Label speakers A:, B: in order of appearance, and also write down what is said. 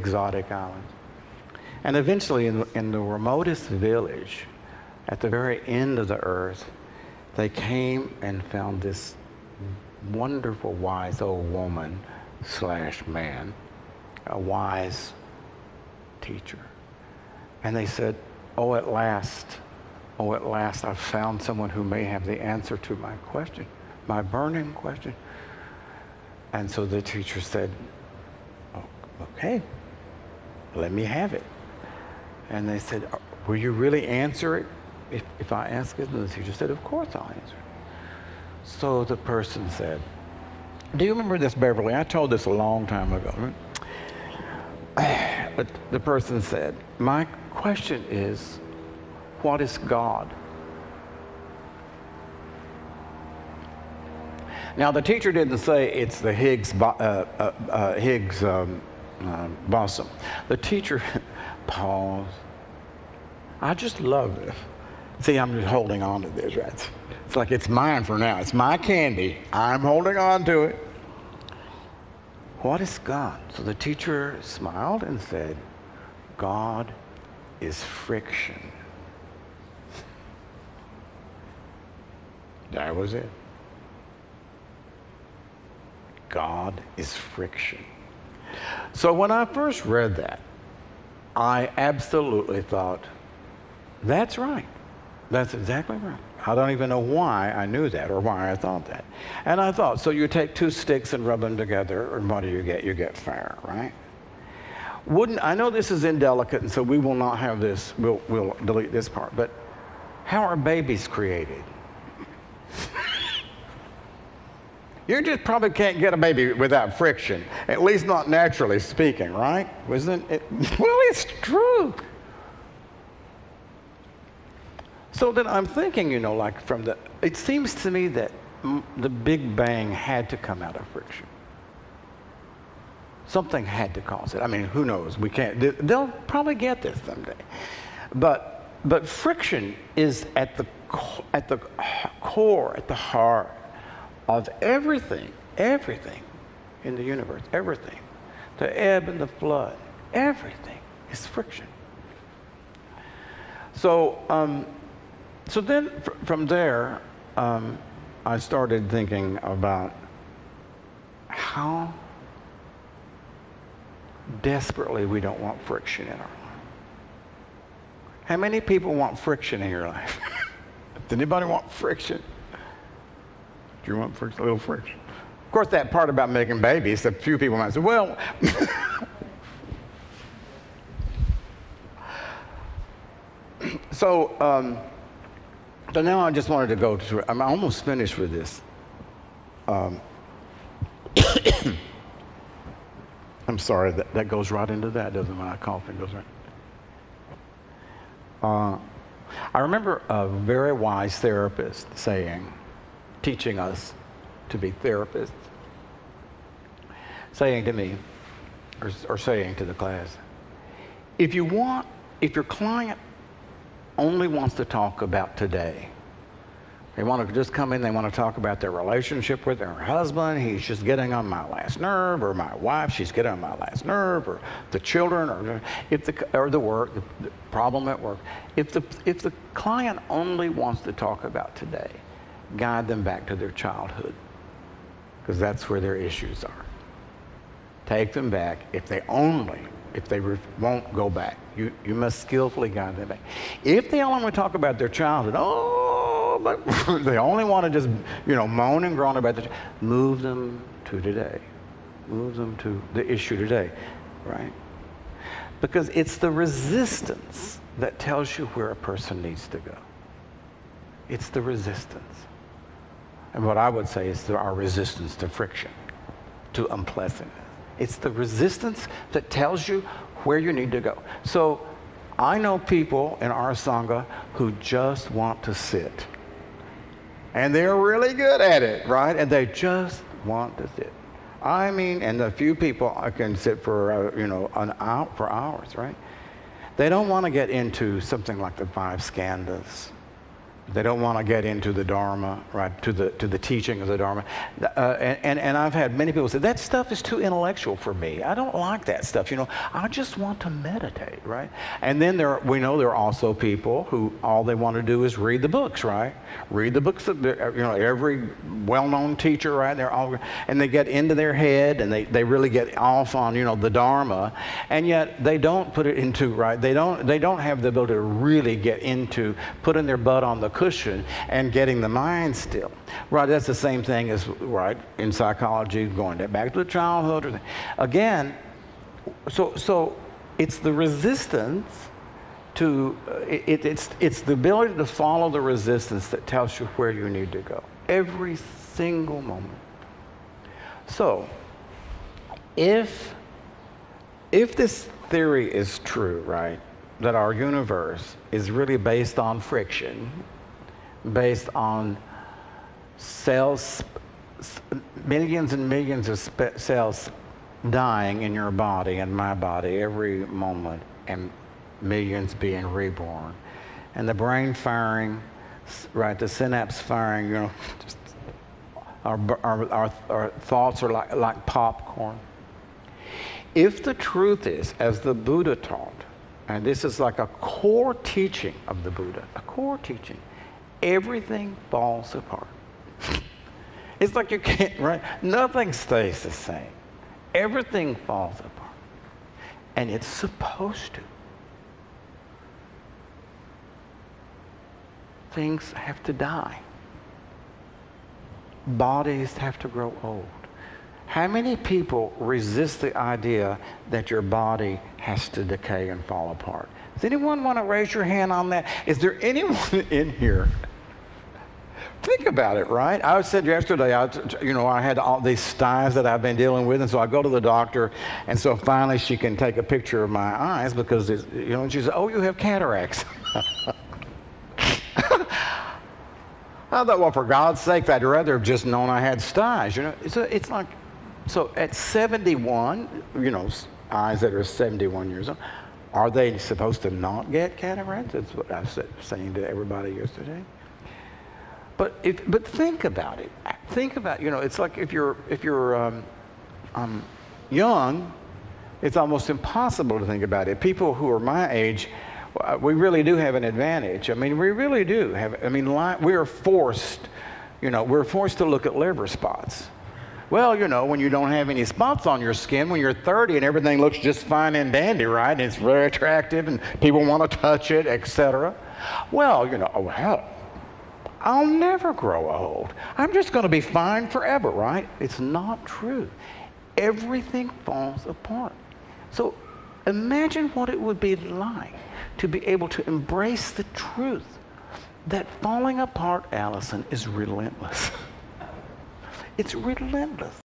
A: exotic islands. And eventually, in the remotest village, at the very end of the earth, they came and found this wonderful, wise old woman / man, a wise teacher. And they said, oh, at last, I've found someone who may have the answer to my question, my burning question. And so the teacher said, oh, okay, let me have it. And they said, will you really answer it if I ask it? And the teacher said, of course I'll answer it. So the person said, do you remember this, Beverly? I told this a long time ago. But the person said, my question is, what is God? Now, the teacher didn't say it's the Higgs boson. The teacher paused. I just love this. See, I'm just holding on to this, right? It's like it's mine for now. It's my candy. I'm holding on to it. What is God? So the teacher smiled and said, God is friction. That was it. God is friction. So when I first read that, I absolutely thought, that's right. That's exactly right. I don't even know why I knew that or why I thought that. And I thought, so you take two sticks and rub them together, and what do you get? You get fire, right? I know this is indelicate, and so we will not have this. We'll delete this part. But how are babies created? You just probably can't get a baby without friction, at least not naturally speaking, right? Wasn't it? Well, it's true. So then I'm thinking, like it seems to me that the Big Bang had to come out of friction. Something had to cause it. I mean, who knows? We can't. They'll probably get this someday. But friction is at the core, at the heart of everything in the universe. Everything, the ebb and the flood, everything is friction. So. So then, from there, I started thinking about how desperately we don't want friction in our life. How many people want friction in your life? Does anybody want friction? Do you want friction? A little friction? Of course, that part about making babies, a few people might say, well... So now I just wanted to go through. I'm almost finished with this. I'm sorry, that goes right into that, doesn't it? When I cough, it goes right. I remember a very wise therapist teaching us to be therapists, saying to me, or saying to the class, if your client only wants to talk about today. They want to just come in, they want to talk about their relationship with their husband. He's just getting on my last nerve, or my wife, she's getting on my last nerve, or the children, or the work, the problem at work. If the client only wants to talk about today, guide them back to their childhood, because that's where their issues are. Take them back. If they won't go back, you must skillfully guide them back. If they only want to talk about their childhood, but they only want to just, moan and groan about move them to today. Move them to the issue today, right? Because it's the resistance that tells you where a person needs to go. It's the resistance. And what I would say is our resistance to friction, to unpleasantness. It's the resistance that tells you where you need to go. So I know people in our Sangha who just want to sit. And they're really good at it, right? And they just want to sit. I mean, and a few people I can sit for, an hour, for hours, right? They don't want to get into something like the 5 skandhas. They don't want to get into the Dharma, right, to the teaching of the Dharma. And I've had many people say, that stuff is too intellectual for me. I don't like that stuff, you know. I just want to meditate, right? And then we know there are also people who all they want to do is read the books, right? Read the books of, you know, every well-known teacher, right? And they get into their head and they really get off on, you know, the Dharma. And yet they don't put it into, right? They don't have the ability to really get into putting their butt on the cushion and getting the mind still. Right, that's the same thing as, right, in psychology, going back to childhood. Again, so it's the resistance to, it's the ability to follow the resistance that tells you where you need to go. Every single moment. So, if this theory is true, right, that our universe is really based on friction, based on cells, millions and millions of cells dying in your body and my body every moment, and millions being reborn, and the brain firing, right, the synapse firing, you know, just our thoughts are like popcorn. If the truth is, as the Buddha taught, and this is like a core teaching of the Buddha, a core teaching, everything falls apart. It's like you can't, right? Nothing stays the same. Everything falls apart. And it's supposed to. Things have to die. Bodies have to grow old. How many people resist the idea that your body has to decay and fall apart? Does anyone want to raise your hand on that? Is there anyone in here? Think about it, right? I said yesterday, I had all these styes that I've been dealing with, and so I go to the doctor, and so finally she can take a picture of my eyes because, and she said, "Oh, you have cataracts." I thought, well, for God's sake, I'd rather have just known I had styes, you know. It's like, so at 71, eyes that are 71 years old, are they supposed to not get cataracts? That's what I was saying to everybody yesterday. But think about it. Think about, it's like if you're young, it's almost impossible to think about it. People who are my age, we really do have an advantage. I mean, we really do have. I mean, we are forced. We're forced to look at liver spots. Well, when you don't have any spots on your skin, when you're 30 and everything looks just fine and dandy, right? And it's very attractive and people want to touch it, etc. Well, oh hell, I'll never grow old. I'm just going to be fine forever, right? It's not true. Everything falls apart. So imagine what it would be like to be able to embrace the truth that falling apart, Allison, is relentless. It's relentless.